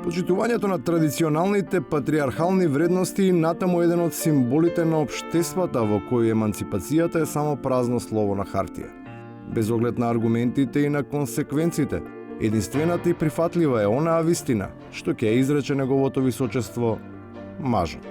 Почитувањето на традиционалните патриархални вредности натаму еден од символите на општествата во кој еманципацијата е само празно слово на хартија. Без оглед на аргументите и на консеквенците, единствената и прифатлива е онаа вистина што ќе ја изрече неговото височество мажот.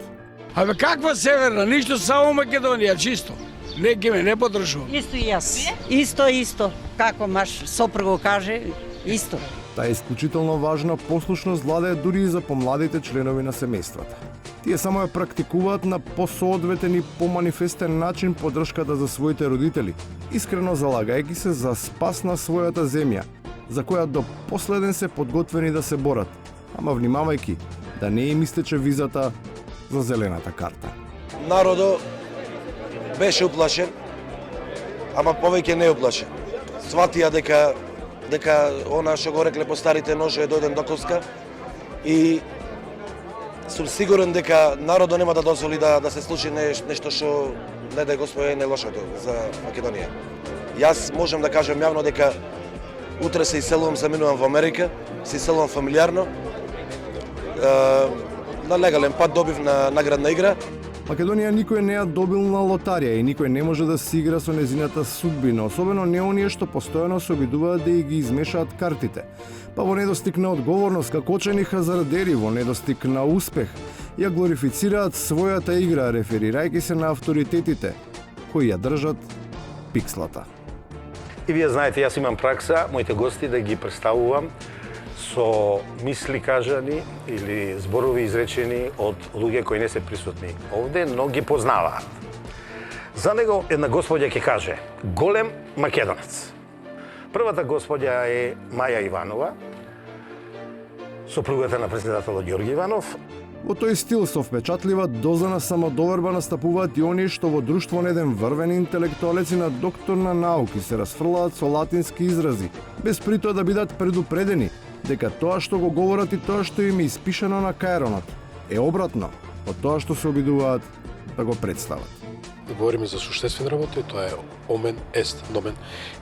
Абе каква северна, ништо, само Македонија, чисто. Неки ме не подржува. Исто и јас. Исто. Како маш сопруго каже, исто. Таа исклучително важна послушност владее дури и за помладите членови на семејствата. Тие само ја практикуваат на посоодветен и поманифестен начин поддршката за своите родители, искрено залагајќи се за спас на својата земја, за која до последен се подготвени да се борат, ама внимавајќи да не им истече визата за зелената карта. Народо беше уплашен, ама повеќе не уплашен. Сватија дека она што го рекле по старите ножи е дојден до коска и сум сигурен дека народот нема да дозволи да се случи нешто што не дај Господ е нелошото за Македонија. Јас можам да кажам јавно дека утре се иселувам, заминувам во Америка, се иселувам фамилиарно. На легален пат добив на наградна игра. Македонија никој не ја добил на лотарија и никој не може да си игра со незината судбина, особено не оние што постојано се обидуваат да ги измешаат картите. Па во недостиг на одговорност, како очени хазардери, во недостиг на успех, ја глорифицираат својата игра, реферирајќи се на авторитетите, кои ја држат пикслата. И вие знаете, јас имам пракса, моите гости да ги представувам со мисли кажани или зборови изречени од луѓе кои не се присутни овде, но ги познаваат. За него една господја ќе каже голем македонец. Првата господја е Маја Иванова, сопругата на претседателот Ѓорги Иванов. Во тој стил со впечатлива доза на самодоверба настапуваат и оние што во друштво на еден врвен интелектуалец и на доктор на науки се расфрлаат со латински изрази, без при тоа да бидат предупредени дека тоа што го говорат и тоа што им е испишано на каеронот е обратно од тоа што се обидуваат да го представат. Говориме за суштествени работи, тоа е омен ест номен,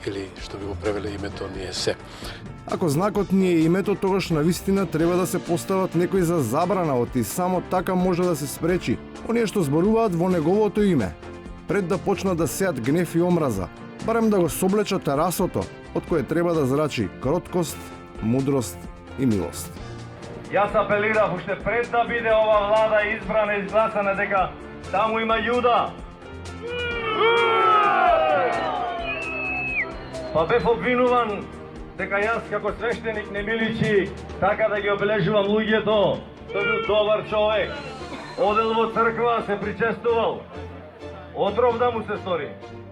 или што би го превеле името ни е се. Ако знакот ни е името, тогаш навистина треба да се постават некои за забрана од и само така може да се спречи оние што зборуваат во неговото име, пред да почнат да сеат гнев и омраза, барем да го соблечат расото од кое треба да зрачи кроткост, мудрост и милост. Јас апелирав уште пред да биде ова влада избрана и изгласана дека таму има Јуда. Па бев обвинуван дека јас како свештеник не ми личи така да ги обележувам луѓето. Тој бил добар човек. Одел во црква, се причестувал. Отров да му се стори.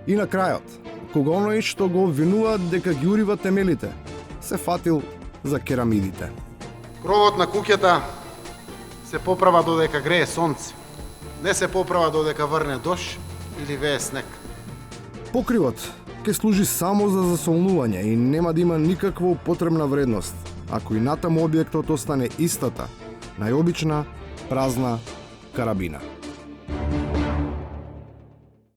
И на крајот, кога оној што го обвинуваат дека ги урива темелите, се фатил за керамидите. Кровот на куќата се поправа додека грее сонце. Не се поправа додека врне дош или вее снег. Покривот ќе служи само за засолнување и нема да има никаква потребна вредност, ако и натаму објектот остане истата, најобична, празна карабина.